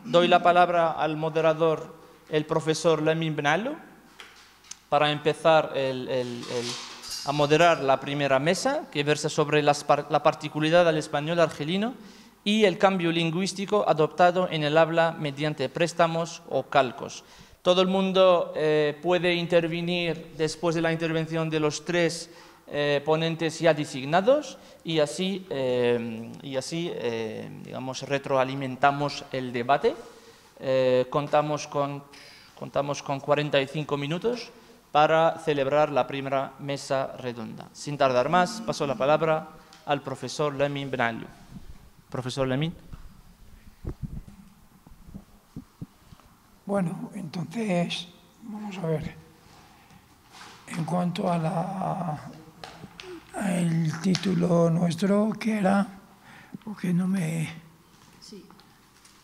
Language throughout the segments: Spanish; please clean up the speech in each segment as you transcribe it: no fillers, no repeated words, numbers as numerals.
Doy la palabra al moderador, el profesor Lamin Benallo, para empezar a moderar la primera mesa, que versa sobre la particularidad del español argelino y el cambio lingüístico adoptado en el habla mediante préstamos o calcos. Todo el mundo puede intervenir después de la intervención de los tres ponentes ya designados y así digamos, retroalimentamos el debate. Contamos con 45 minutos para celebrar la primera mesa redonda. Sin tardar más, paso la palabra al profesor Lamin Benallo. Profesor Lamin. Bueno, entonces, vamos a ver. En cuanto al título nuestro, que era, porque no me... Sí,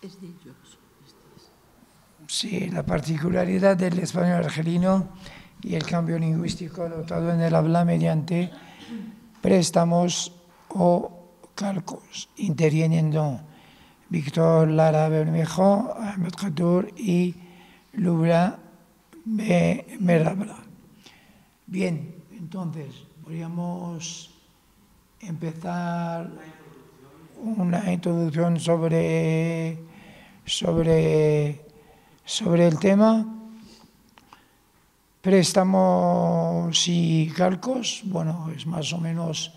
es de ellos. Sí, la particularidad del español argelino y el cambio lingüístico adoptado en el habla mediante préstamos o calcos, interviniendo Víctor Lara Bermejo, Ahmed Khadour y Lubra Merabla. Bien, entonces, podríamos empezar una introducción sobre el tema. Préstamos y calcos, bueno, es más o menos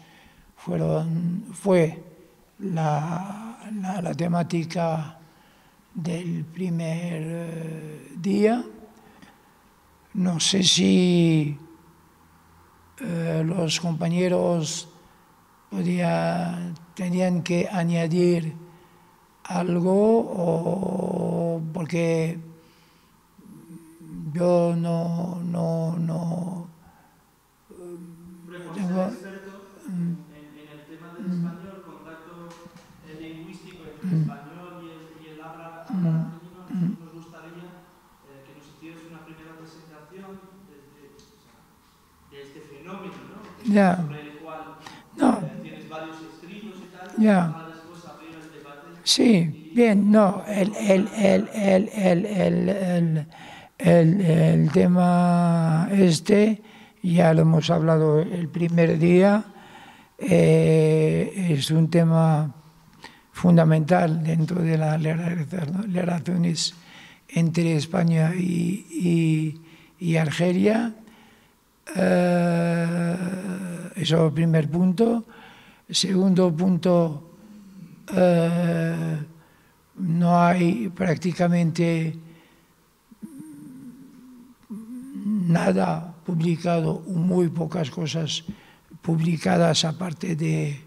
fue la temática del primer día. No sé si los compañeros tenían que añadir algo, o porque yo no tengo... En el tema del español, contacto lingüístico entre el español y el habla argelino, nos gustaría que nos hicieras una primera presentación de este fenómeno, ¿no? Ya. Sobre el cual tienes varios escritos y tal, Ya. para después abrir el debate. Sí, bien, no, el tema ya lo hemos hablado el primer día, es un tema fundamental dentro de las relaciones entre España y Argelia. Eso es el primer punto. Segundo punto, no hay prácticamente nada publicado, muy pocas cosas publicadas, aparte de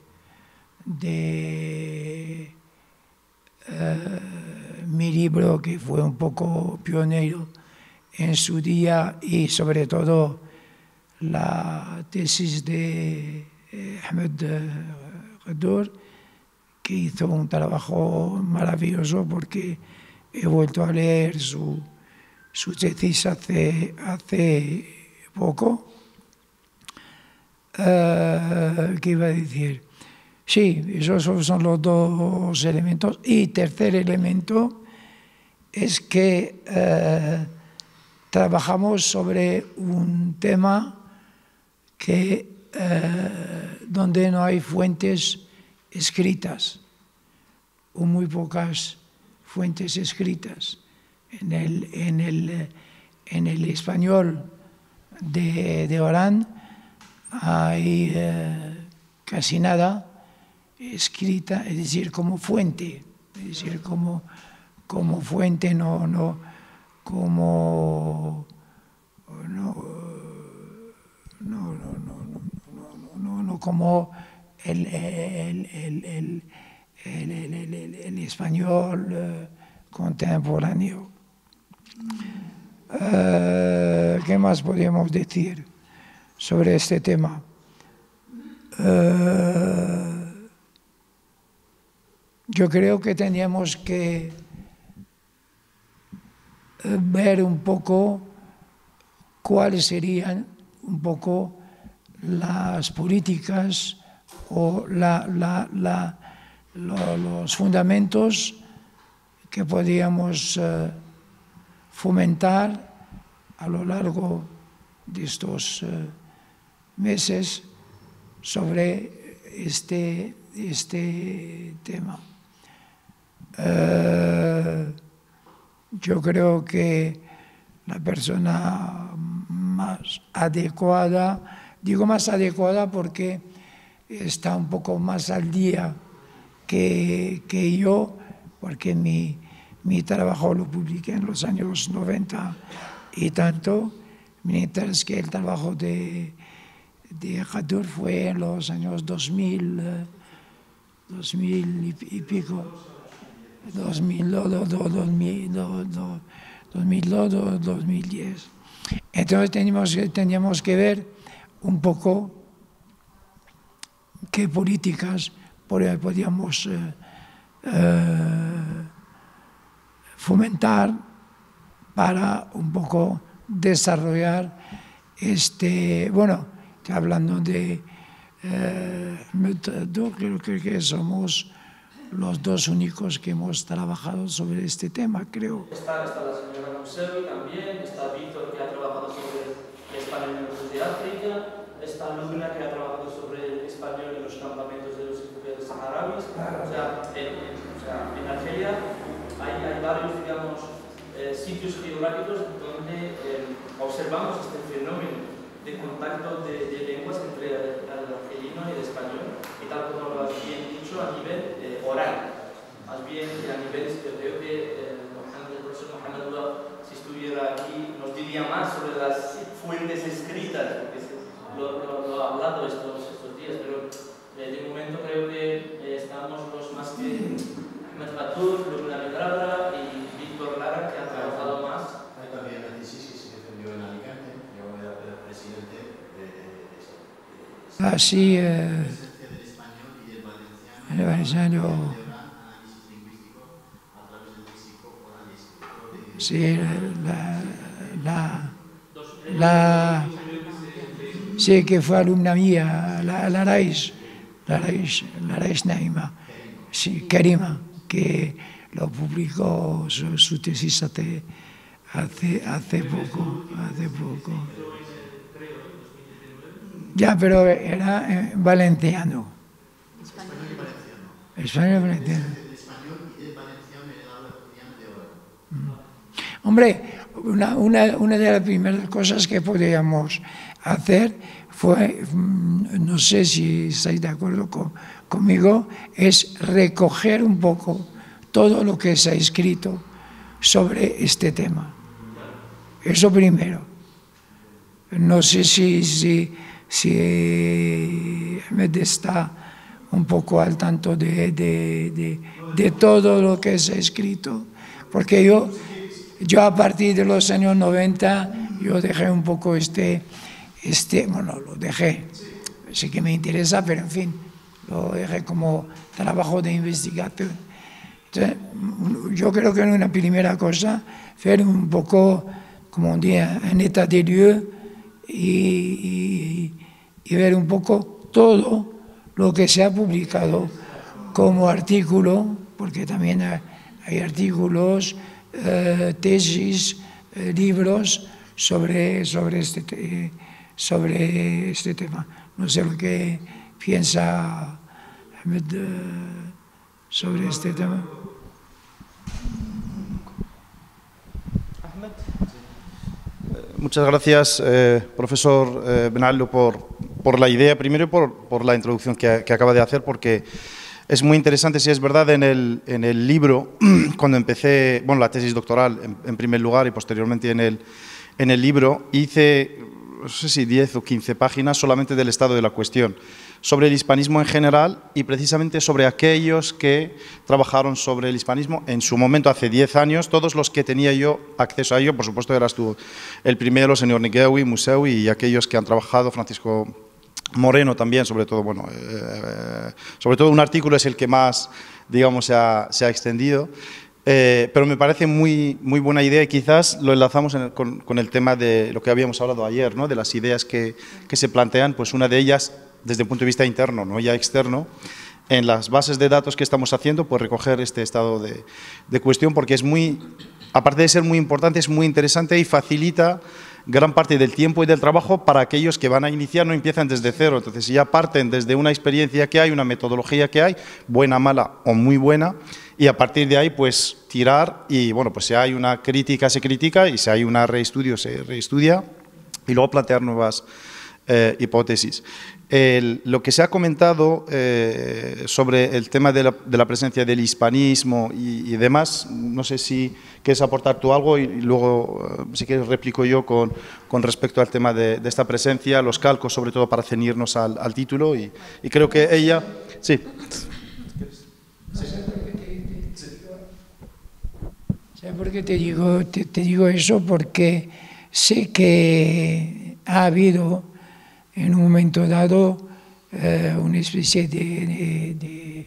mi libro, que fue un poco pionero en su día, y sobre todo la tesis de Ahmed Khadour, que hizo un trabajo maravilloso, porque he vuelto a leer su tesis hace poco. ¿Qué iba a decir? Sí, esos son los dos elementos. Y tercer elemento es que trabajamos sobre un tema donde no hay fuentes escritas, o muy pocas fuentes escritas. En el español de Orán hay casi nada escrita, es decir, como fuente, como fuente, no como el español contemporáneo. ¿Qué más podríamos decir sobre este tema? Yo creo que teníamos que ver un poco cuáles serían un poco las políticas o los fundamentos que podíamos fomentar a lo largo de estos meses sobre este tema. Yo creo que la persona más adecuada, digo más adecuada porque está un poco más al día que yo, porque mi trabajo lo publiqué en los años 90 y tanto, mientras que el trabajo de Khadur fue en los años 2000 y pico, 2010. Entonces teníamos que ver un poco qué políticas podíamos fomentar para un poco desarrollar bueno, hablando de método, creo que somos los dos únicos que hemos trabajado sobre este tema, creo. Está la señora Musevi también, está Víctor, que ha trabajado sobre el español en los de África, está Luna, que ha trabajado sobre el español en los campamentos de los refugiados saharauis. O sea, en Argelia hay varios, digamos, sitios geográficos donde observamos este fenómeno de contacto de lenguas entre el argelino y el español, y tal como lo has bien dicho, a nivel oral. Más bien, a nivel, yo creo que el profesor Mohamed Ouad, si estuviera aquí, nos diría más sobre las fuentes escritas, porque lo ha hablado estos días, pero de momento creo que estamos los más que Ahmed Fatur, Luna Medrada y Víctor Lara, que han trabajado más. Hay también la tesis que se defendió en Alicante, yo era presidente Así, del español y del valenciano. el valenciano, Análisis lingüístico a través del léxico oral y escrito. sí, sí, que fue alumna mía, la Raish Naima, sí, Karima, que lo publicó su tesis hace poco. Ya, pero era valenciano. Español y valenciano. El español y el valenciano en el habla cotidiana de ahora. Hombre, una de las primeras cosas que podíamos hacer fue, no sé si estáis de acuerdo conmigo, es recoger un poco todo lo que se ha escrito sobre este tema. Eso primero. No sé si Ahmed está un poco al tanto de todo lo que se ha escrito, porque yo a partir de los años 90 yo dejé un poco bueno, lo dejé, sí que me interesa, pero en fin, lo dejé como trabajo de investigación. Entonces, yo creo que una primera cosa, hacer un poco, como un día, un état des lieux y ver un poco todo lo que se ha publicado como artículo, porque también hay artículos, tesis, libros sobre este tema. No sé lo que piensa Ahmed sobre este tema. Muchas gracias, profesor Benallo, por la idea, primero y por la introducción que acaba de hacer, porque es muy interesante. Si es verdad, en el libro, cuando empecé, bueno, la tesis doctoral en primer lugar y posteriormente en el libro, hice, no sé si 10 o 15 páginas solamente del estado de la cuestión, sobre el hispanismo en general y precisamente sobre aquellos que trabajaron sobre el hispanismo en su momento, hace 10 años, todos los que tenía yo acceso a ello. Por supuesto, eras tú el primero, señor Niguewi, Musewi, y aquellos que han trabajado, Francisco Moreno también, sobre todo, bueno, sobre todo un artículo es el que más, digamos, se ha extendido. Pero me parece muy buena idea y quizás lo enlazamos con el tema de lo que habíamos hablado ayer, ¿no? De las ideas que se plantean, pues una de ellas desde el punto de vista interno, no ya externo, en las bases de datos que estamos haciendo, pues recoger este estado de cuestión, porque es muy, aparte de ser muy importante, es muy interesante y facilita gran parte del tiempo y del trabajo para aquellos que van a iniciar, no empiezan desde cero. Entonces, si ya parten desde una experiencia que hay, una metodología que hay, buena, mala o muy buena, y a partir de ahí, pues, tirar y, bueno, pues si hay una crítica, se critica, y si hay un reestudio, se reestudia, y luego plantear nuevas hipótesis. Lo que se ha comentado sobre el tema de la presencia del hispanismo y demás, no sé si quieres aportar tú algo y luego, si quieres, replico yo con respecto al tema de esta presencia, los calcos, sobre todo para ceñirnos al título, y creo que ella… Sí. ¿Sabes por qué te digo eso? Porque sé que ha habido en un momento dado una especie de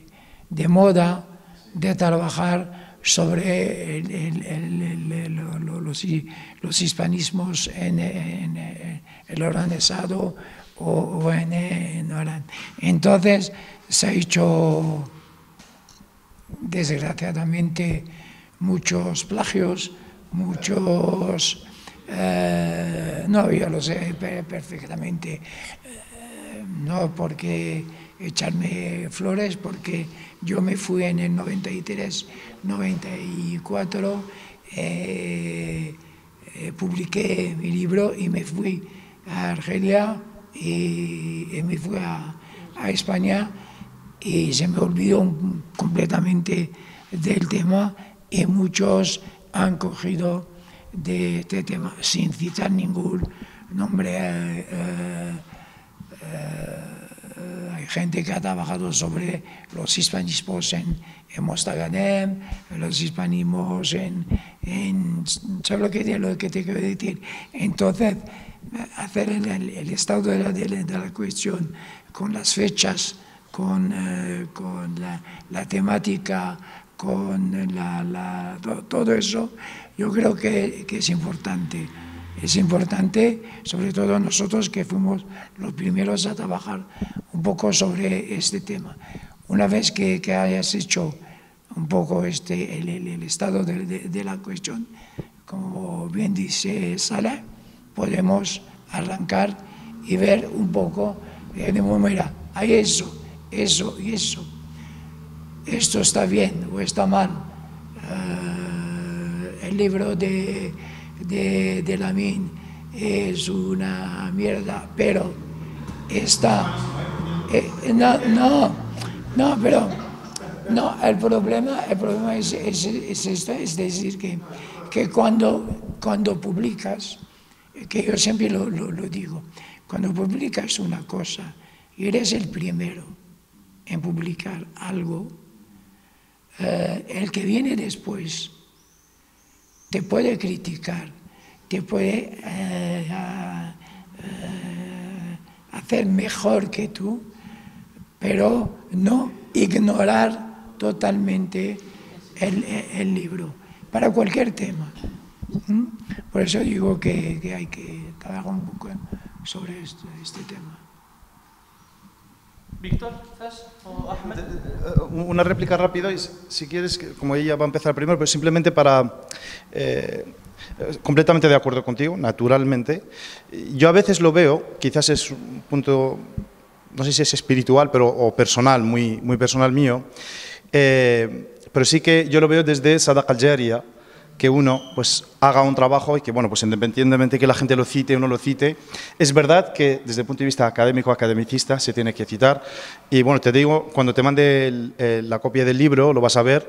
moda de trabajar sobre los hispanismos en el organizado o en Orán. Entonces se ha hecho, desgraciadamente, muchos plagios, muchos… no, yo lo sé perfectamente, no porque echarme flores, porque yo me fui en el 93, 94, publiqué mi libro y me fui a Argelia y me fui a España, y se me olvidó completamente del tema, y muchos han cogido de este tema, sin citar ningún nombre. Hay gente que ha trabajado sobre los hispanismos en Mostaganem, los hispanismos ¿sabes lo que te quiero decir? Entonces, hacer el estado de la cuestión con las fechas, con la temática, con todo eso, yo creo que es importante. Es importante, sobre todo nosotros que fuimos los primeros a trabajar un poco sobre este tema. Una vez que hayas hecho un poco el estado de la cuestión, como bien dice Salah, podemos arrancar y ver un poco, mira, hay eso y eso. Esto está bien o está mal. El libro de Lamin es una mierda, pero está… el problema es esto, es decir, que cuando publicas, que yo siempre lo digo, cuando publicas una cosa y eres el primero en publicar algo, el que viene después te puede criticar, te puede hacer mejor que tú, pero no ignorar totalmente el libro, para cualquier tema. Por eso digo que hay que trabajar un poco sobre este tema. Víctor, ¿estás? ¿O Ahmed? Una réplica rápida, y si quieres, como ella va a empezar primero, pero simplemente para… completamente de acuerdo contigo, naturalmente. Yo a veces lo veo, quizás es un punto, no sé si es espiritual o personal, muy personal mío, pero sí que yo lo veo desde Sadaqa al-Jariya, que uno pues haga un trabajo y que, bueno, pues independientemente que la gente lo cite o no lo cite, es verdad que desde el punto de vista académico, academicista, se tiene que citar. Y bueno, te digo, cuando te mande la copia del libro, lo vas a ver,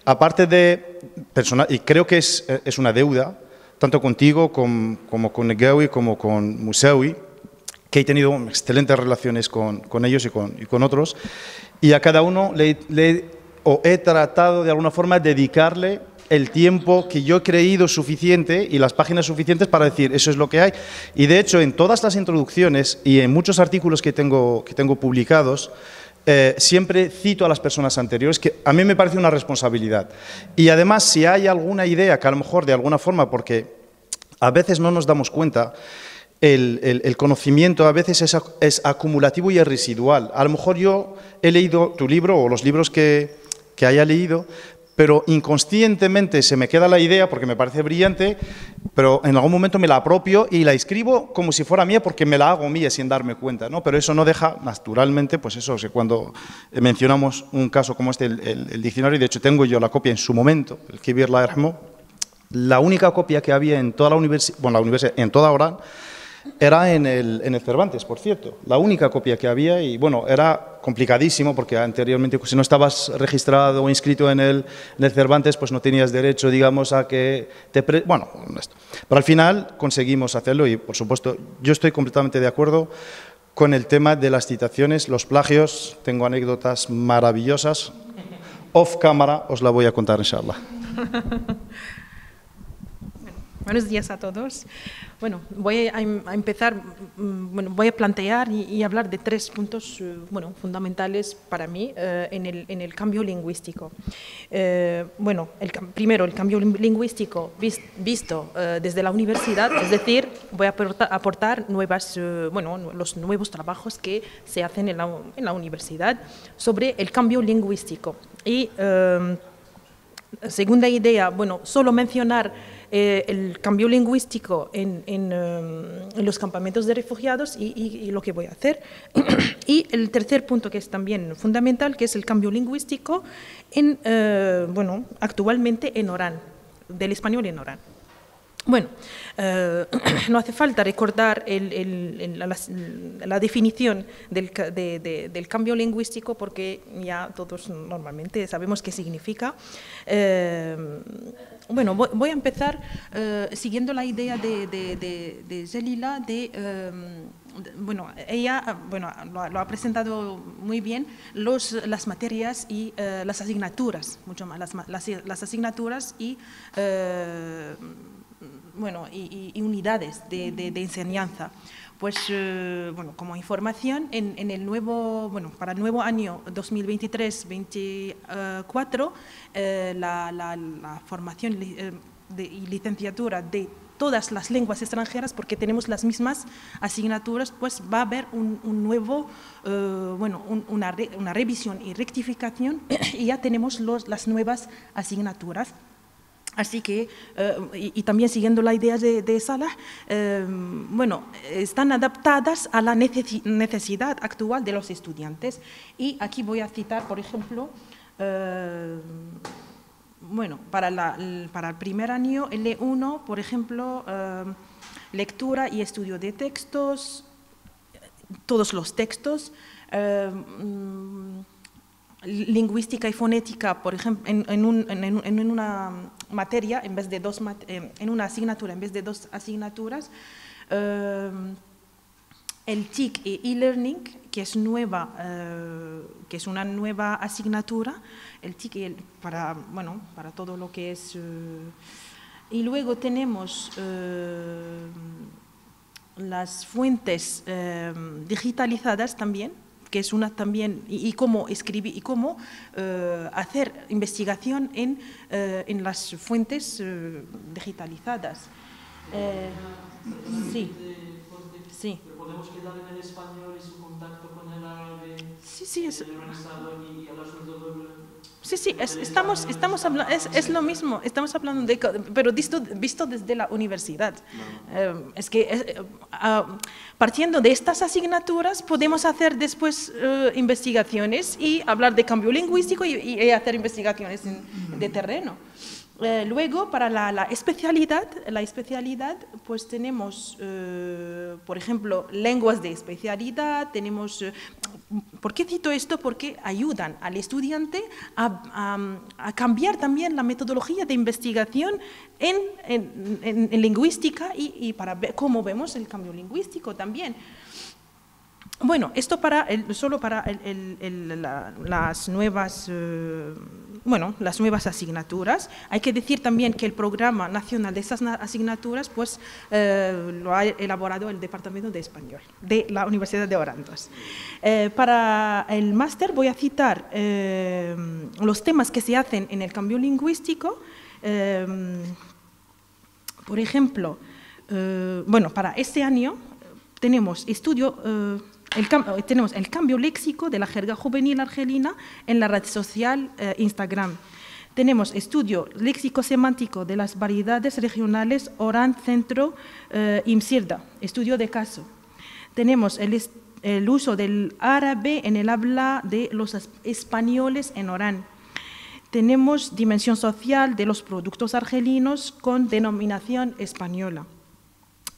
aparte de personal, y creo que es una deuda, tanto contigo como con Neguewi, como con Musewi, que he tenido excelentes relaciones con ellos y con otros, y a cada uno he tratado de alguna forma dedicarle el tiempo que yo he creído suficiente y las páginas suficientes para decir eso es lo que hay. Y de hecho, en todas las introducciones y en muchos artículos que tengo publicados, siempre cito a las personas anteriores, que a mí me parece una responsabilidad. Y además, si hay alguna idea que a lo mejor de alguna forma, porque a veces no nos damos cuenta, el conocimiento a veces es acumulativo y es residual. A lo mejor yo he leído tu libro o los libros que haya leído, pero inconscientemente se me queda la idea porque me parece brillante, pero en algún momento me la apropio y la escribo como si fuera mía porque me la hago mía sin darme cuenta, ¿no? Pero eso no deja, naturalmente, pues eso, que cuando mencionamos un caso como este, el diccionario, y de hecho tengo yo la copia en su momento, el Kibir la Erhmo, la única copia que había en toda la universidad, en toda Orán, era en el Cervantes, por cierto, la única copia que había, y bueno, era complicadísimo porque anteriormente, pues, si no estabas registrado o inscrito en el Cervantes, pues no tenías derecho, digamos, a que bueno, esto. Pero al final conseguimos hacerlo y, por supuesto, yo estoy completamente de acuerdo con el tema de las citaciones, los plagios. Tengo anécdotas maravillosas. Off cámara os la voy a contar, inshallah. Buenos días a todos. Bueno, voy a empezar, voy a plantear y hablar de 3 puntos fundamentales para mí en el cambio lingüístico. Primero, el cambio lingüístico visto desde la universidad, es decir, voy a aportar los nuevos trabajos que se hacen en la universidad sobre el cambio lingüístico. Y segunda idea, solo mencionar el cambio lingüístico en los campamentos de refugiados y lo que voy a hacer. Y el tercer punto, que es también fundamental, que es el cambio lingüístico actualmente en Orán, del español en Orán. Bueno, no hace falta recordar la definición del cambio lingüístico porque ya todos normalmente sabemos qué significa. Voy a empezar siguiendo la idea de Zelila ella lo ha presentado muy bien, las materias y las asignaturas, mucho más, las asignaturas y unidades de enseñanza. Pues, como información, para el nuevo año 2023-24, la formación y licenciatura de todas las lenguas extranjeras, porque tenemos las mismas asignaturas, pues va a haber una revisión y rectificación y ya tenemos las nuevas asignaturas. Así que, y también siguiendo la idea de Salah, están adaptadas a la necesidad actual de los estudiantes. Y aquí voy a citar, por ejemplo, para el primer año, el L1, por ejemplo, lectura y estudio de textos, todos los textos, lingüística y fonética, por ejemplo, en una materia, en vez de en una asignatura, en vez de 2 asignaturas, el TIC y e-learning, que es una nueva asignatura, el TIC para todo lo que es. Y luego tenemos las fuentes digitalizadas también, que es una también, y cómo escribir y cómo hacer investigación en las fuentes digitalizadas. Sí. ¿Podemos quedar en el español y su contacto con el árabe? Sí, y hablar sobre todo Sí, estamos hablando, es lo mismo, estamos hablando pero visto desde la universidad. Es que partiendo de estas asignaturas podemos hacer después investigaciones y hablar de cambio lingüístico y hacer investigaciones de terreno. Luego, para la especialidad, pues tenemos, por ejemplo, lenguas de especialidad, tenemos. ¿Por qué cito esto? Porque ayudan al estudiante a cambiar también la metodología de investigación en lingüística y para ver cómo vemos el cambio lingüístico también. Bueno, esto solo para las nuevas asignaturas. Hay que decir también que el programa nacional de esas asignaturas pues, lo ha elaborado el Departamento de Español de la Universidad de Orán. Para el máster voy a citar los temas que se hacen en el cambio lingüístico. Por ejemplo, para este año tenemos tenemos el cambio léxico de la jerga juvenil argelina en la red social Instagram. Tenemos estudio léxico-semántico de las variedades regionales Orán, Centro, Imsirda, estudio de caso. Tenemos el uso del árabe en el habla de los españoles en Orán. Tenemos dimensión social de los productos argelinos con denominación española.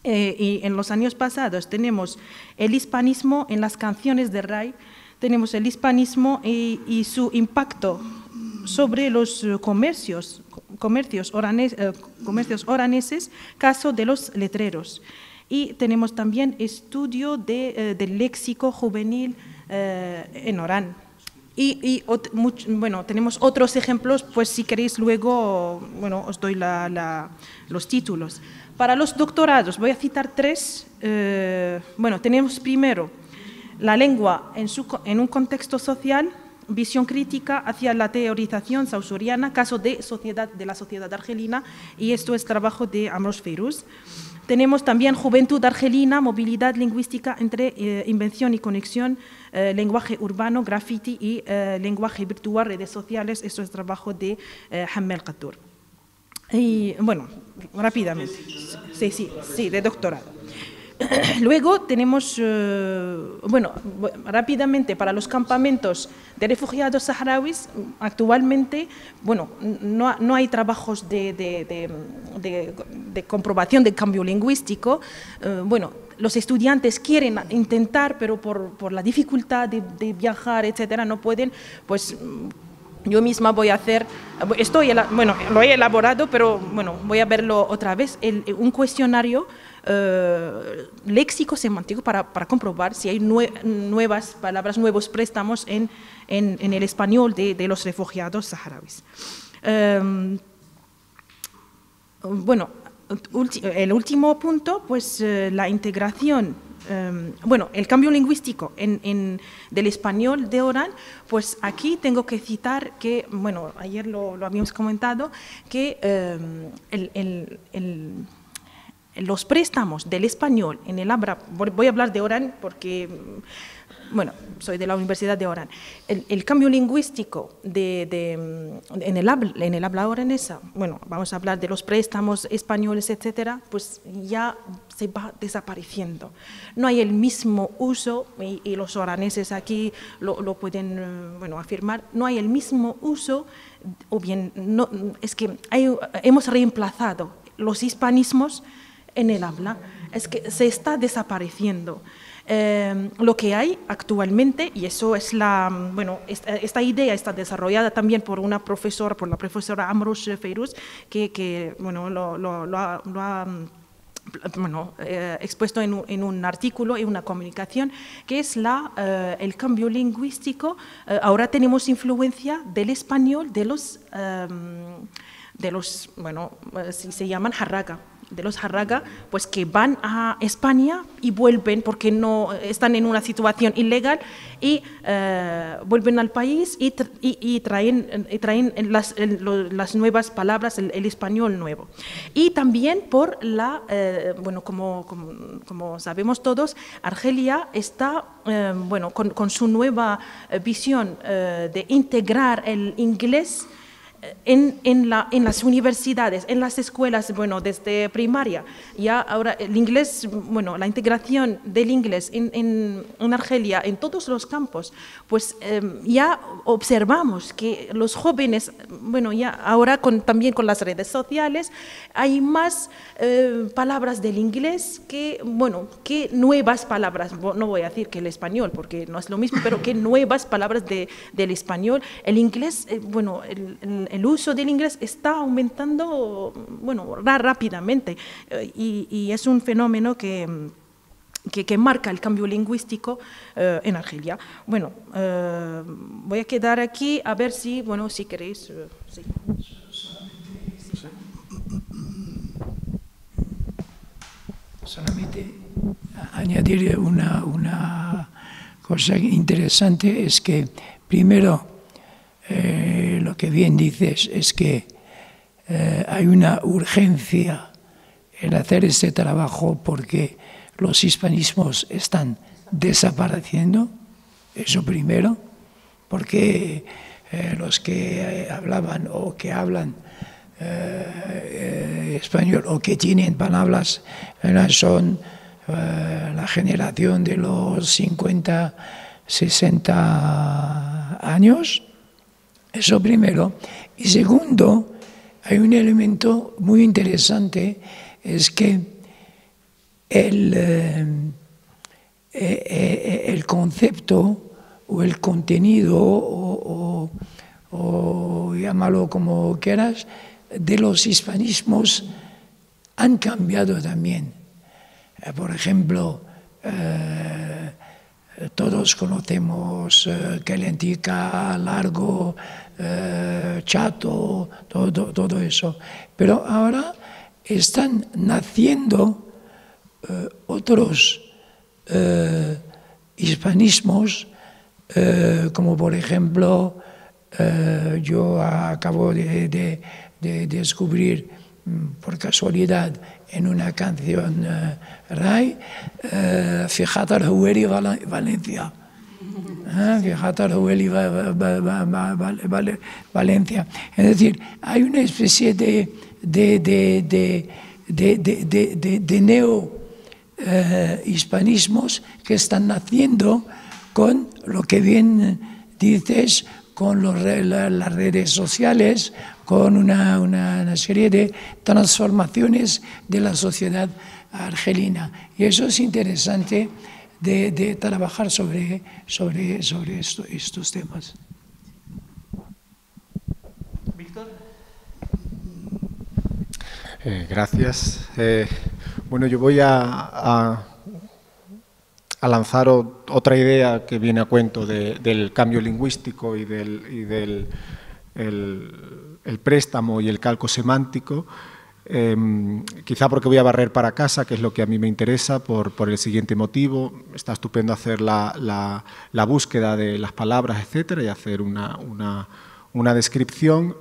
Y en los años pasados tenemos el hispanismo en las canciones de Ray, tenemos el hispanismo y su impacto sobre los comercios oraneses, caso de los letreros. Y tenemos también estudio del léxico juvenil en Orán. Bueno, tenemos otros ejemplos, pues si queréis luego, bueno, os doy los títulos. Para los doctorados voy a citar 3. Bueno, tenemos primero la lengua en un contexto social, visión crítica hacia la teorización sausuriana, caso de la sociedad argelina, y esto es trabajo de Amros Feiruz. Tenemos también juventud argelina, movilidad lingüística entre invención y conexión, lenguaje urbano, graffiti y lenguaje virtual, redes sociales. Esto es trabajo de Hammel Qatur. Y bueno, rápidamente, sí, de doctorado. Luego tenemos, bueno, rápidamente para los campamentos de refugiados saharauis, actualmente, bueno, no hay trabajos de comprobación del cambio lingüístico. Bueno, los estudiantes quieren intentar, pero por la dificultad de viajar, etcétera, no pueden, pues yo misma voy a hacer, bueno, lo he elaborado, pero bueno, voy a verlo otra vez, un cuestionario léxico semántico para comprobar si hay nuevas palabras, nuevos préstamos en el español de los refugiados saharauis. Bueno, el último punto, pues la integración. Bueno, el cambio lingüístico del español de Orán, pues aquí tengo que citar que, bueno, ayer lo habíamos comentado, que los préstamos del español en el habla, voy a hablar de Orán porque, bueno, soy de la Universidad de Orán, el cambio lingüístico en el habla oranesa, bueno, vamos a hablar de los préstamos españoles, etcétera, pues ya se va desapareciendo. No hay el mismo uso, y los oraneses aquí lo pueden bueno, afirmar, no hay el mismo uso, o bien, no, es que hemos reemplazado los hispanismos en el habla, es que se está desapareciendo. Lo que hay actualmente, y eso es bueno, esta idea está desarrollada también por la profesora Amros Feiruz, que bueno, lo ha bueno, expuesto en un artículo, en una comunicación, que es el cambio lingüístico. Ahora tenemos influencia del español de los bueno, si se llaman jarraga, de los jarraga, pues que van a España y vuelven porque no están en una situación ilegal y vuelven al país y traen las nuevas palabras, el español nuevo. Y también por bueno, como sabemos todos, Argelia está bueno, con su nueva visión de integrar el inglés en las universidades, en las escuelas, bueno, desde primaria. Ya ahora el inglés, bueno, la integración del inglés en Argelia, en todos los campos, pues ya observamos que los jóvenes, bueno, ya ahora también con las redes sociales, hay más palabras del inglés que, bueno, que nuevas palabras. No voy a decir que el español, porque no es lo mismo, pero que nuevas palabras del español. El inglés, bueno, el uso del inglés está aumentando, bueno, rápidamente, y es un fenómeno que marca el cambio lingüístico en Argelia. Bueno, voy a quedar aquí a ver si, bueno, si queréis. Sí. Solamente añadir una cosa interesante, es que primero lo que bien dices es que hay una urgencia en hacer este trabajo, porque los hispanismos están desapareciendo, eso primero, porque los que hablaban o que hablan español o que tienen palabras son la generación de los 50, 60 años, eso primero. Y segundo, hay un elemento muy interesante, es que el concepto o el contenido o llámalo como quieras, de los hispanismos han cambiado también. Por ejemplo, todos conocemos Calentica, Largo, Chato, todo eso. Pero ahora están naciendo otros hispanismos, como por ejemplo, yo acabo de descubrir por casualidad en una canción RAI, Fíjate al Hueli Valencia. Fíjate al Hueli Valencia. Es decir, hay una especie de neo-hispanismos que están naciendo con lo que bien dices, con las redes sociales, con una serie de transformaciones de la sociedad argelina. Y eso es interesante de trabajar sobre estos temas. Víctor. Gracias. Bueno, yo voy a lanzar otra idea que viene a cuento del cambio lingüístico y del préstamo y el calco semántico, quizá porque voy a barrer para casa, que es lo que a mí me interesa, por el siguiente motivo. Está estupendo hacer la búsqueda de las palabras, etcétera, y hacer una descripción,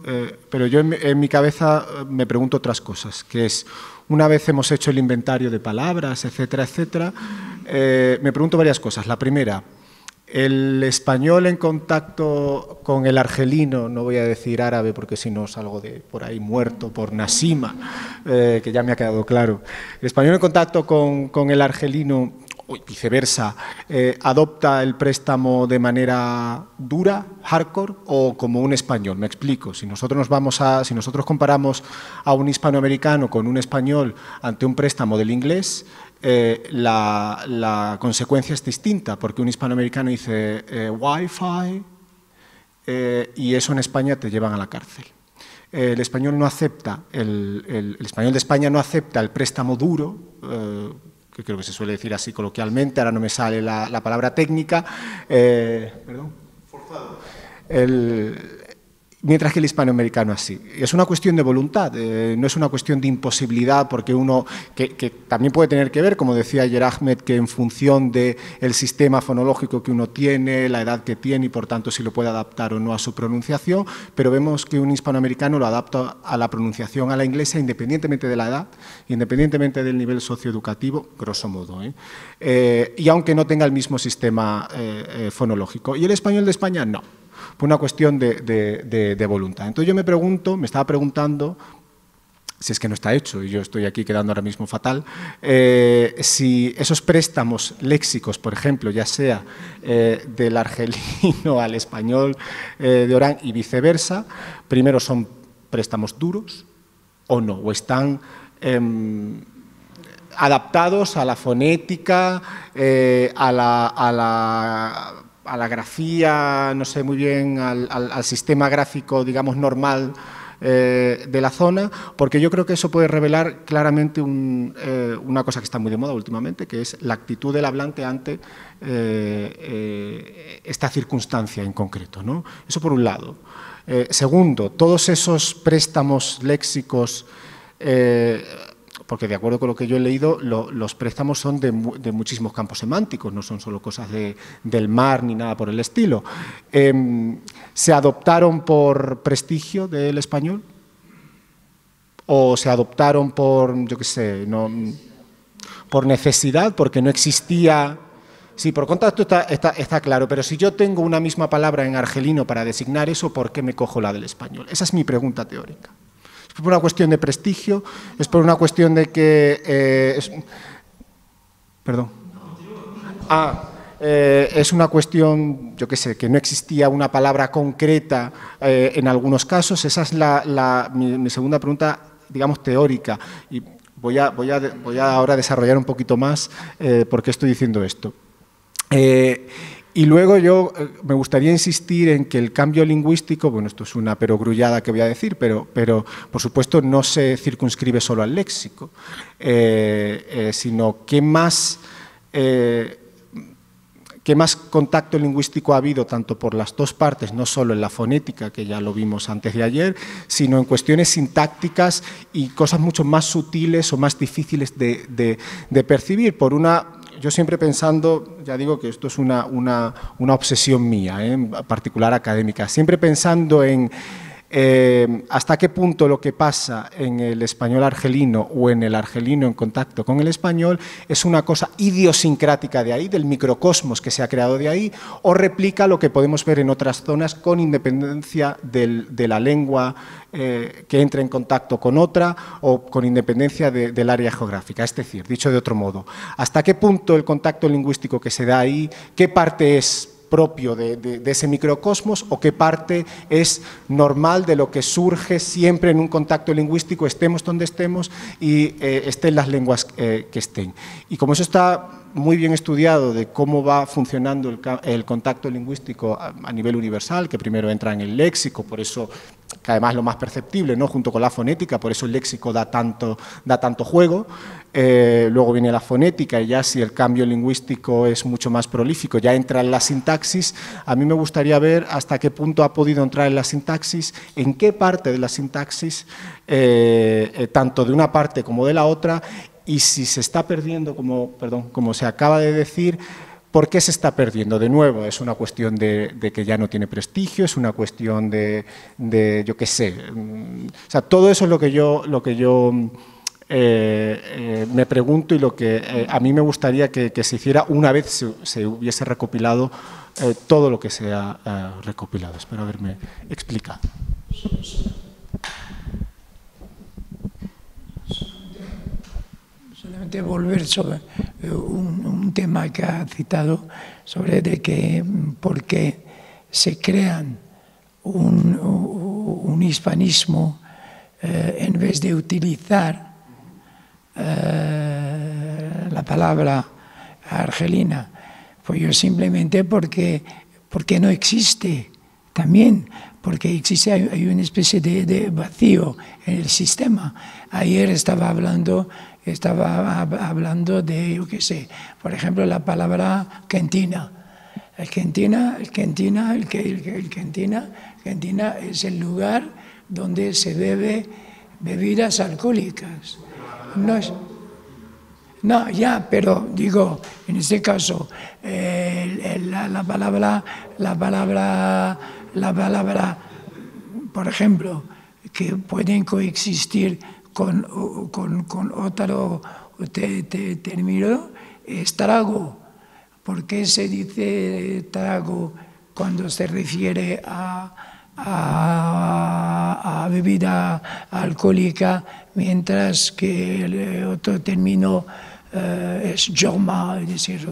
pero yo en mi cabeza me pregunto otras cosas, que es, una vez hemos hecho el inventario de palabras, etcétera, etcétera, me pregunto varias cosas. La primera, el español en contacto con el argelino, no voy a decir árabe porque si no salgo de por ahí muerto por Nasima, que ya me ha quedado claro. El español en contacto con el argelino, o viceversa, adopta el préstamo de manera dura, hardcore, o como un español. Me explico. Si nosotros comparamos a un hispanoamericano con un español ante un préstamo del inglés, la consecuencia es distinta, porque un hispanoamericano dice Wi-Fi y eso en España te llevan a la cárcel. El español no acepta, el español de España no acepta el préstamo duro, que creo que se suele decir así coloquialmente, ahora no me sale la palabra técnica, perdón, forzado. Mientras que el hispanoamericano así. Es una cuestión de voluntad, no es una cuestión de imposibilidad, porque uno, que también puede tener que ver, como decía ayer Ahmed, que en función del sistema fonológico que uno tiene, la edad que tiene y por tanto si lo puede adaptar o no a su pronunciación, pero vemos que un hispanoamericano lo adapta a la pronunciación a la inglesa independientemente de la edad, independientemente del nivel socioeducativo, grosso modo, y aunque no tenga el mismo sistema fonológico. Y el español de España no. Por una cuestión de voluntad. Entonces yo me estaba preguntando, si es que no está hecho, y yo estoy aquí quedando ahora mismo fatal, si esos préstamos léxicos, por ejemplo, ya sea del argelino al español de Orán y viceversa, primero son préstamos duros o no, o están adaptados a la fonética, a la grafía, no sé muy bien, al sistema gráfico, digamos, normal de la zona, porque yo creo que eso puede revelar claramente una cosa que está muy de moda últimamente, que es la actitud del hablante ante esta circunstancia en concreto, ¿no? Eso por un lado. Segundo, todos esos préstamos léxicos, porque de acuerdo con lo que yo he leído, los préstamos son de muchísimos campos semánticos, no son solo cosas del mar ni nada por el estilo. ¿Se adoptaron por prestigio del español? ¿O se adoptaron por, yo qué sé, no, por necesidad, porque no existía... Sí, por contacto está claro, pero si yo tengo una misma palabra en argelino para designar eso, ¿por qué me cojo la del español? Esa es mi pregunta teórica. ¿Es por una cuestión de prestigio? ¿Es por una cuestión de que... Perdón. Es una cuestión, yo qué sé, que no existía una palabra concreta en algunos casos. Esa es mi segunda pregunta, digamos, teórica. Y voy a ahora desarrollar un poquito más por qué estoy diciendo esto. Y luego yo me gustaría insistir en que el cambio lingüístico, bueno, esto es una perogrullada que voy a decir, pero por supuesto no se circunscribe solo al léxico, sino qué más contacto lingüístico ha habido tanto por las dos partes, no solo en la fonética, que ya lo vimos antes de ayer, sino en cuestiones sintácticas y cosas mucho más sutiles o más difíciles de percibir. Yo siempre pensando, ya digo que esto es una obsesión mía, en particular académica, siempre pensando en hasta qué punto lo que pasa en el español argelino o en el argelino en contacto con el español es una cosa idiosincrática de ahí, del microcosmos que se ha creado de ahí, o replica lo que podemos ver en otras zonas con independencia de la lengua que entre en contacto con otra o con independencia del área geográfica. Es decir, dicho de otro modo, hasta qué punto el contacto lingüístico que se da ahí, qué parte es propio de ese microcosmos o qué parte es normal de lo que surge siempre en un contacto lingüístico, estemos donde estemos y estén las lenguas que estén. Y como eso está muy bien estudiado de cómo va funcionando el contacto lingüístico a nivel universal, que primero entra en el léxico, por eso que además lo más perceptible, ¿no?, junto con la fonética, por eso el léxico da tanto juego. Luego viene la fonética y ya si el cambio lingüístico es mucho más prolífico, ya entra en la sintaxis. A mí me gustaría ver hasta qué punto ha podido entrar en la sintaxis, en qué parte de la sintaxis, tanto de una parte como de la otra, y si se está perdiendo, como se acaba de decir, ¿por qué se está perdiendo? De nuevo, es una cuestión de que ya no tiene prestigio, es una cuestión de yo qué sé. O sea, todo eso es lo que yo me pregunto y lo que a mí me gustaría que se hiciera una vez se hubiese recopilado todo lo que se ha recopilado. Espero haberme explicado. Solamente volver sobre un tema que ha citado, sobre de que por qué se crean un hispanismo en vez de utilizar la palabra argelina. Pues yo simplemente porque no existe también, porque hay una especie de vacío en el sistema. Ayer estaba hablando de, yo qué sé, por ejemplo, la palabra cantina. Argentina es el lugar donde se bebe bebidas alcohólicas. No, ya, pero digo, en este caso, la palabra, por ejemplo, que pueden coexistir con otro término, es trago. ¿Por qué se dice trago cuando se refiere a bebida alcohólica, mientras que el otro término es jorma, es decir,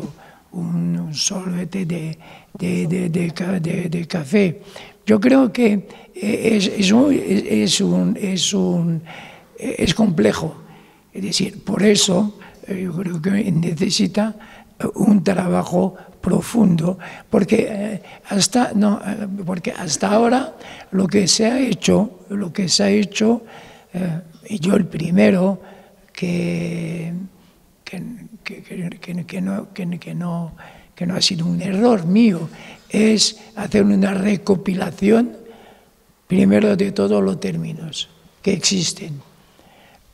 un sorbete de café? Yo creo que es complejo. Es decir, por eso yo creo que necesita un trabajo profundo, porque hasta ahora lo que se ha hecho, y yo el primero que no ha sido un error mío, es hacer una recopilación primero de todos los términos que existen.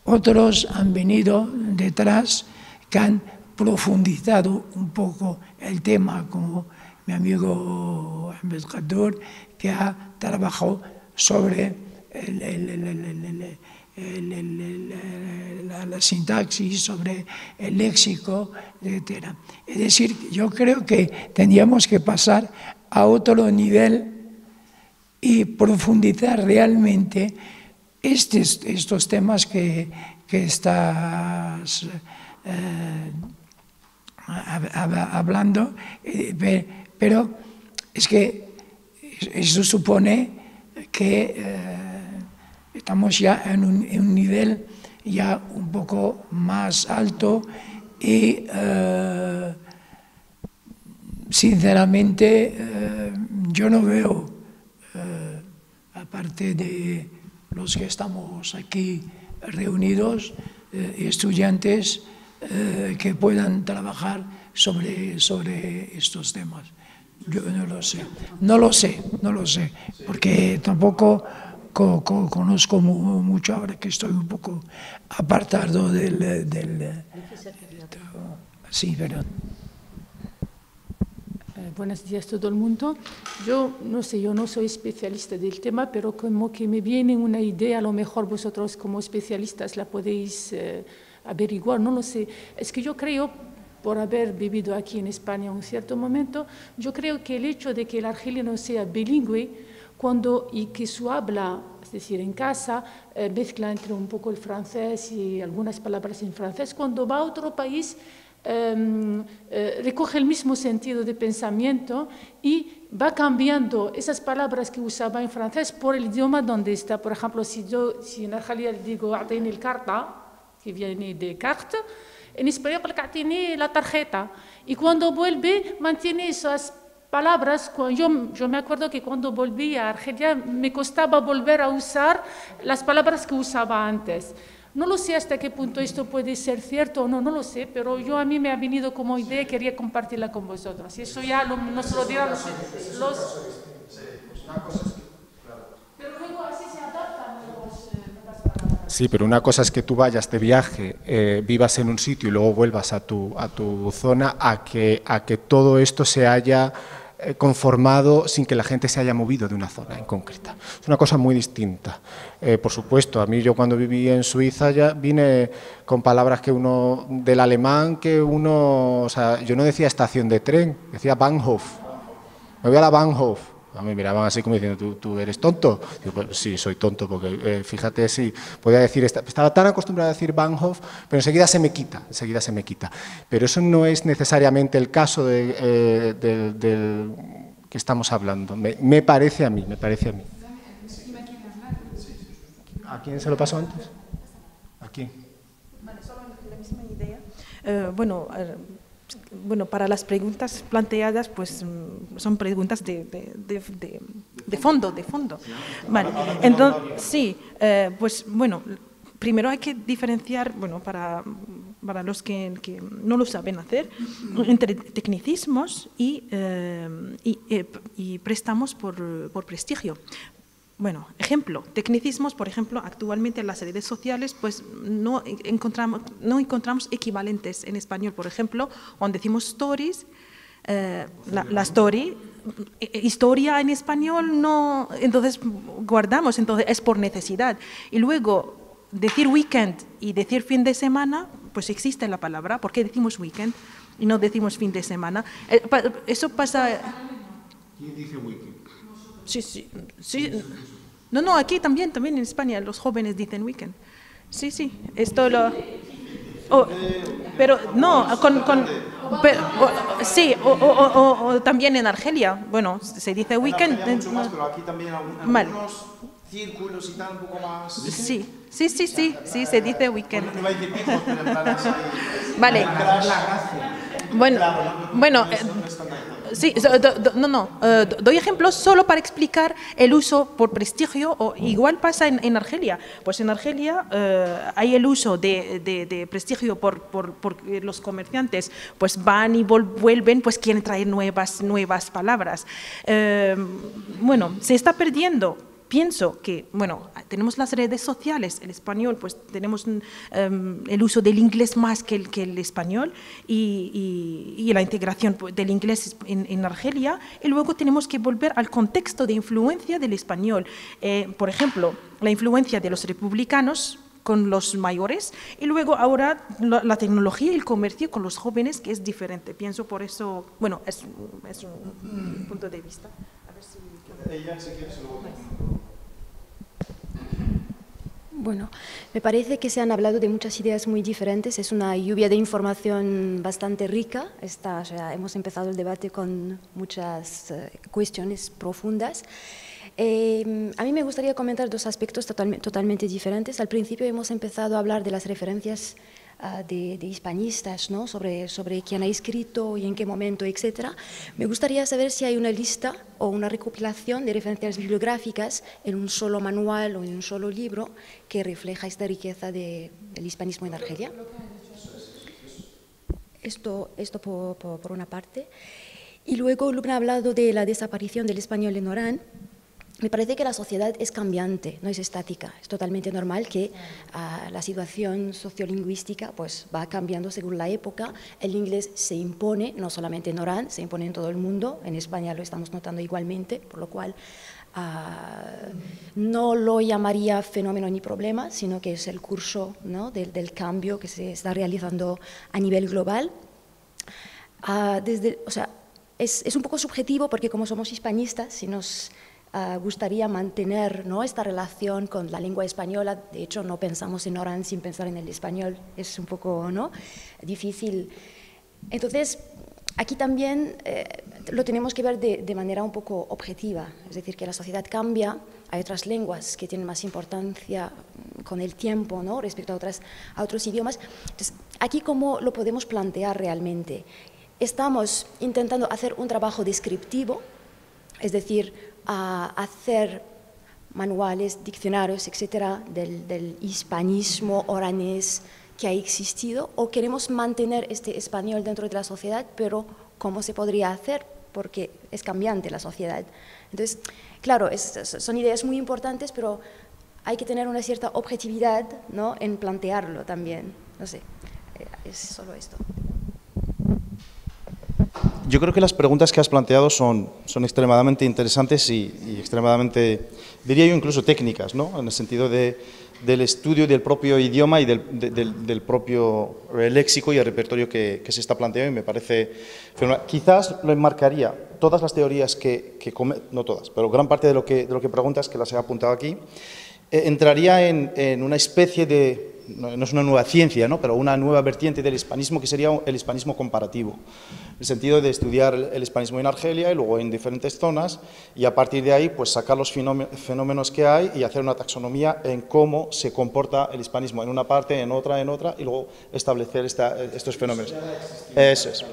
Otros han venido detrás que han profundizado un poco el tema, como mi amigo investigador que ha trabajado sobre la sintaxis, sobre el léxico, etc. Es decir, yo creo que tendríamos que pasar a otro nivel y profundizar realmente estos temas que estás hablando, pero es que eso supone que estamos ya en un nivel ya un poco más alto y sinceramente yo no veo, aparte de los que estamos aquí reunidos, estudiantes que puedan trabajar sobre estos temas. Yo no lo sé, porque tampoco conozco mucho ahora que estoy un poco apartado sí, perdón. Buenos días a todo el mundo. Yo no sé, yo no soy especialista del tema, pero como que me viene una idea, a lo mejor vosotros como especialistas la podéis averiguar, no lo sé. Es que yo creo, por haber vivido aquí en España un cierto momento, yo creo que el hecho de que el argelino sea bilingüe y que su habla, es decir, en casa, mezcla entre un poco el francés y algunas palabras en francés, cuando va a otro país recoge el mismo sentido de pensamiento y va cambiando esas palabras que usaba en francés por el idioma donde está. Por ejemplo, si en Argelia le digo «A'tini el carta», que viene de carte, en español «A'tini la tarjeta». Y cuando vuelve, mantiene esas palabras. Yo me acuerdo que cuando volví a Argelia me costaba volver a usar las palabras que usaba antes. No lo sé hasta qué punto esto puede ser cierto o no, no lo sé, pero a mí me ha venido como idea y quería compartirla con vosotros. Y eso ya nos lo dirán los... Pero luego así se adaptan las palabras. Sí, pero una cosa es que tú vayas de viaje, vivas en un sitio y luego vuelvas a tu zona, a que todo esto se haya conformado sin que la gente se haya movido de una zona en concreta. Es una cosa muy distinta. Por supuesto, a mí yo cuando viví en Suiza ya vine con palabras del alemán o sea, yo no decía estación de tren, decía Bahnhof. Me voy a la Bahnhof. A mí me miraban así como diciendo, ¿tú eres tonto? Digo, pues sí, soy tonto, porque fíjate, sí, podía decir, estaba tan acostumbrado a decir Bahnhof, pero enseguida se me quita. Pero eso no es necesariamente el caso del que estamos hablando, me parece a mí. ¿A quién se lo pasó antes? ¿A quién? Vale, solo la misma idea. Bueno, para las preguntas planteadas, pues son preguntas de fondo. Vale, entonces, sí, pues bueno, primero hay que diferenciar, bueno, para los que no lo saben hacer, entre tecnicismos y préstamos por prestigio. Bueno, ejemplo, tecnicismos, por ejemplo, actualmente en las redes sociales pues no encontramos equivalentes en español. Por ejemplo, cuando decimos stories, la story, historia en español no, entonces guardamos, entonces es por necesidad. Y luego decir weekend y decir fin de semana, pues existe la palabra. ¿Por qué decimos weekend y no decimos fin de semana? Eso pasa. ¿Quién dice weekend? Sí. No, aquí también en España los jóvenes dicen weekend. Sí, esto lo... pero no, sí, o también en Argelia, bueno, se dice weekend. Pero aquí también algunos círculos y tal, un poco más... Sí, se dice weekend. No hay que picos, pero en plan así... Vale. Bueno, sí, doy ejemplos solo para explicar el uso por prestigio, o igual pasa en Argelia. Pues en Argelia hay el uso de prestigio por los comerciantes, pues van y vuelven, pues quieren traer nuevas palabras. Bueno, se está perdiendo. Pienso que, bueno, tenemos las redes sociales, el español, pues tenemos el uso del inglés más que el español y la integración del inglés en Argelia, y luego tenemos que volver al contexto de influencia del español. Por ejemplo, la influencia de los republicanos con los mayores, y luego ahora la tecnología y el comercio con los jóvenes, que es diferente. Pienso por eso, bueno, es un punto de vista. A ver si... Bueno, me parece que se han hablado de muchas ideas muy diferentes, es una lluvia de información bastante rica, o sea, hemos empezado el debate con muchas cuestiones profundas. A mí me gustaría comentar dos aspectos totalmente diferentes. Al principio hemos empezado a hablar de las referencias de hispanistas, ¿no? sobre quién ha escrito y en qué momento, etc. Me gustaría saber si hay una lista o una recopilación de referencias bibliográficas en un solo manual o en un solo libro que refleja esta riqueza del hispanismo en Argelia. Esto por una parte. Y luego Lubna ha hablado de la desaparición del español en Orán. Me parece que la sociedad es cambiante, no es estática. Es totalmente normal que la situación sociolingüística pues, va cambiando según la época. El inglés se impone, no solamente en Orán, se impone en todo el mundo. En España lo estamos notando igualmente, por lo cual no lo llamaría fenómeno ni problema, sino que es el curso, ¿no? del cambio que se está realizando a nivel global. O sea, es un poco subjetivo porque como somos hispanistas, si nos gustaría mantener, ¿no? esta relación con la lengua española. De hecho, no pensamos en Orán sin pensar en el español. Es un poco, ¿no? difícil. Entonces, aquí también lo tenemos que ver de manera un poco objetiva. Es decir, que la sociedad cambia. Hay otras lenguas que tienen más importancia con el tiempo, ¿no? respecto a otros idiomas. Entonces, aquí, ¿cómo lo podemos plantear realmente? Estamos intentando hacer un trabajo descriptivo, es decir, a hacer manuales, diccionarios, etcétera, del hispanismo oranés que ha existido, o queremos mantener este español dentro de la sociedad, pero ¿cómo se podría hacer? Porque es cambiante la sociedad. Entonces, claro, son ideas muy importantes, pero hay que tener una cierta objetividad, ¿no? en plantearlo también. No sé, es solo esto. Yo creo que las preguntas que has planteado son extremadamente interesantes y extremadamente, diría yo, incluso técnicas, ¿no? En el sentido del estudio del propio idioma y del propio léxico y el repertorio que se está planteando, y me parece fenomenal. Quizás lo enmarcaría, todas las teorías no todas, pero gran parte de lo que preguntas, que las he apuntado aquí, entraría en una especie de, no es una nueva ciencia, ¿no? pero una nueva vertiente del hispanismo, que sería el hispanismo comparativo. El sentido de estudiar el hispanismo en Argelia y luego en diferentes zonas, y a partir de ahí pues sacar los fenómenos que hay y hacer una taxonomía en cómo se comporta el hispanismo en una parte, en otra, y luego establecer estos fenómenos. Eso es.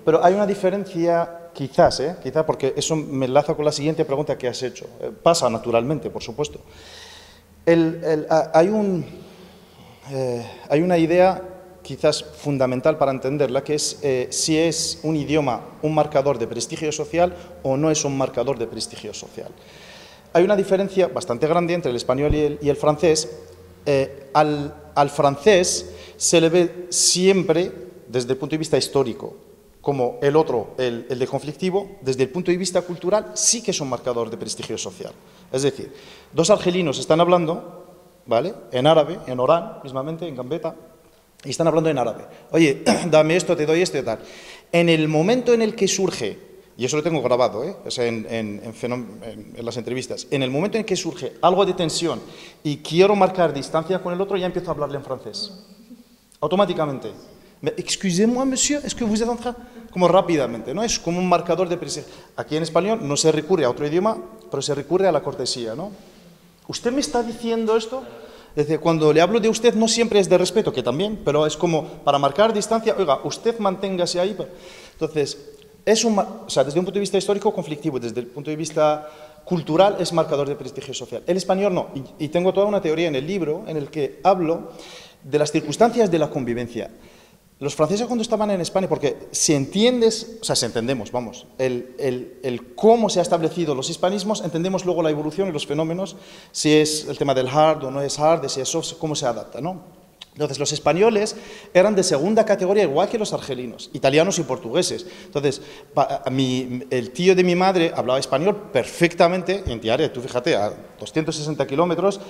Pero hay una diferencia, quizás, porque eso me enlaza con la siguiente pregunta que has hecho. Pasa naturalmente, por supuesto. Hay una idea quizás fundamental para entenderla, que es si es un idioma un marcador de prestigio social o no es un marcador de prestigio social. Hay una diferencia bastante grande entre el español y el francés. Al francés se le ve siempre, desde el punto de vista histórico, como el otro, el de conflictivo. Desde el punto de vista cultural sí que es un marcador de prestigio social. Es decir, dos argelinos están hablando, ¿vale?, en árabe, en Orán, mismamente, en Gambetta, y están hablando en árabe. Oye, dame esto, te doy esto y tal. En el momento en el que surge, y eso lo tengo grabado, o sea, en las entrevistas, en el momento en que surge algo de tensión y quiero marcar distancia con el otro, ya empiezo a hablarle en francés. Automáticamente. Excusez-moi, monsieur, est-ce que vous êtes en train? Como rápidamente, ¿no? Es como un marcador de prestigio. Aquí en español no se recurre a otro idioma, pero se recurre a la cortesía, ¿no? ¿Usted me está diciendo esto? Desde cuando le hablo de usted no siempre es de respeto, que también, pero es como para marcar distancia. Oiga, usted manténgase ahí. Entonces, o sea, desde un punto de vista histórico, conflictivo, desde el punto de vista cultural es marcador de prestigio social. El español no, y tengo toda una teoría en el libro en el que hablo de las circunstancias de la convivencia. Los franceses, cuando estaban en España, porque si entiendes, o sea, si entendemos, vamos, el cómo se han establecido los hispanismos, entendemos luego la evolución y los fenómenos, si es el tema del hard o no es hard, de si es soft, cómo se adapta, ¿no? Entonces, los españoles eran de segunda categoría, igual que los argelinos, italianos y portugueses. Entonces, el tío de mi madre hablaba español perfectamente, en Tiare, tú fíjate, a 260 kilómetros,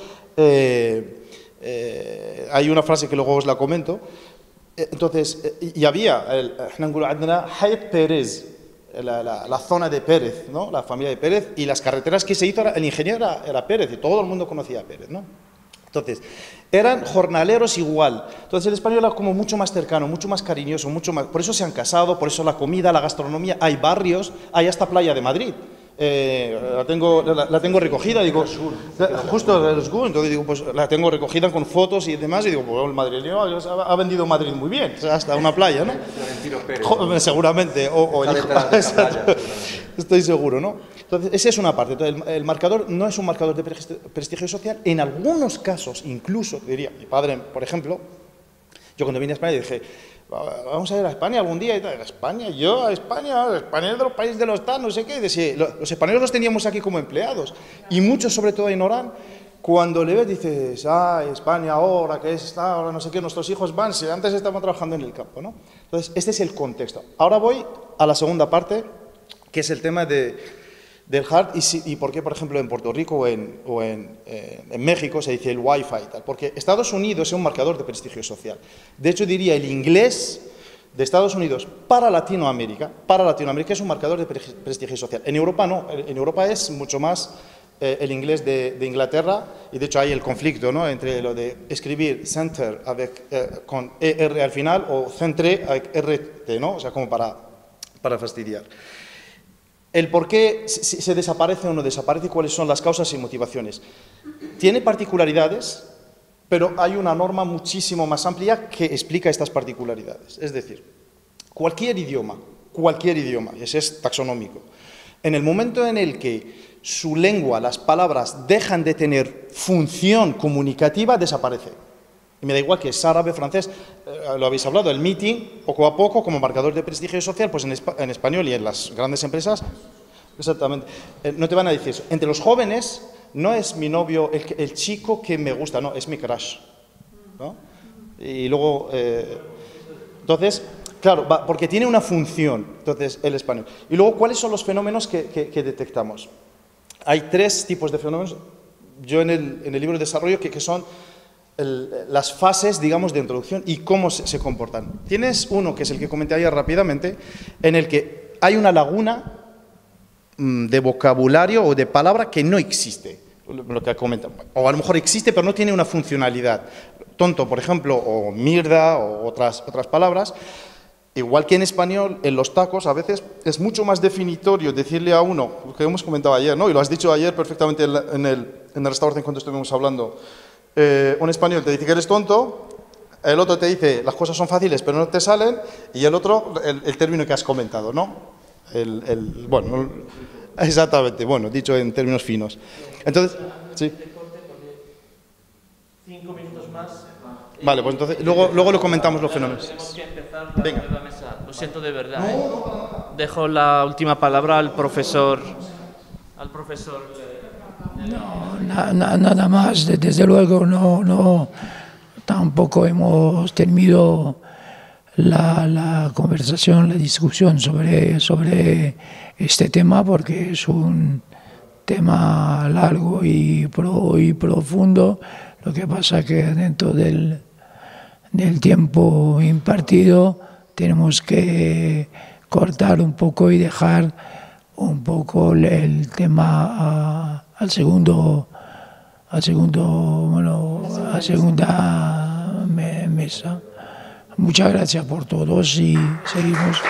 hay una frase que luego os la comento. Entonces, y había Hayat Pérez, la zona de Pérez, ¿no? La familia de Pérez, y las carreteras que se hizo, el ingeniero era Pérez, y todo el mundo conocía a Pérez, ¿no? Entonces, eran jornaleros igual. Entonces, el español era como mucho más cercano, mucho más cariñoso, mucho más. Por eso se han casado, por eso la comida, la gastronomía. Hay barrios, hay hasta Playa de Madrid. La tengo recogida, digo, justo de los Gur, entonces digo, pues la tengo recogida con fotos y demás, y digo, pues el madrileño ha vendido Madrid muy bien, o sea, hasta una playa, ¿no? Seguramente, o el hijo, estoy seguro, ¿no? Entonces, esa es una parte. Entonces, el marcador no es un marcador de prestigio social, en algunos casos, incluso, diría, mi padre, por ejemplo, yo cuando vine a España dije, vamos a ir a España algún día. España es de los países de los TAN, no sé qué. Decía, los españoles los teníamos aquí como empleados. Y muchos, sobre todo en Orán, cuando le ves, dices, España ahora, que está, ahora no sé qué, nuestros hijos van, si antes estaban trabajando en el campo, ¿no? Entonces, este es el contexto. Ahora voy a la segunda parte, que es el tema del hard y por qué, por ejemplo, en Puerto Rico o en México se dice el Wi-Fi y tal. Porque Estados Unidos es un marcador de prestigio social. De hecho, diría el inglés de Estados Unidos para Latinoamérica es un marcador de prestigio social. En Europa no, en Europa es mucho más el inglés de Inglaterra, y de hecho hay el conflicto, ¿no?, entre lo de escribir center con ER al final o centre avec RT, ¿no? O sea, como para fastidiar. El por qué se desaparece o no desaparece, cuáles son las causas y motivaciones. Tiene particularidades, pero hay una norma muchísimo más amplia que explica estas particularidades. Es decir, cualquier idioma, y ese es taxonómico, en el momento en el que su lengua, las palabras, dejan de tener función comunicativa, desaparece. Y me da igual que es árabe, francés, lo habéis hablado, el meeting, poco a poco, como marcador de prestigio social, pues en español y en las grandes empresas, exactamente, no te van a decir eso. Entre los jóvenes, no es mi novio, el chico que me gusta, no, es mi crush, ¿no? Y luego, entonces, claro, porque tiene una función, entonces, el español. Y luego, ¿cuáles son los fenómenos que detectamos? Hay 3 tipos de fenómenos, yo en el libro de desarrollo, que son las fases, digamos, de introducción y cómo se comportan. Tienes uno, que es el que comenté ayer rápidamente, en el que hay una laguna de vocabulario o de palabra que no existe, lo que comentan. O a lo mejor existe, pero no tiene una funcionalidad. Tonto, por ejemplo, o mierda, o otras palabras. Igual que en español, en los tacos, a veces es mucho más definitorio decirle a uno, lo que hemos comentado ayer, ¿no? Y lo has dicho ayer perfectamente en el restaurante cuando estuvimos hablando. Un español te dice que eres tonto, el otro te dice las cosas son fáciles pero no te salen, y el otro el término que has comentado, ¿no? Bueno, exactamente, bueno, dicho en términos finos. Entonces, sí. 5 minutos más. Vale, pues entonces luego lo comentamos los fenómenos. Tenemos que empezar la nueva mesa. Lo siento de verdad. Dejo la última palabra al profesor. No, nada más. Desde luego no tampoco hemos terminado la conversación, la discusión sobre este tema, porque es un tema largo y profundo. Lo que pasa que dentro del tiempo impartido tenemos que cortar un poco y dejar un poco el tema a segunda mesa. Muchas gracias por todos y seguimos.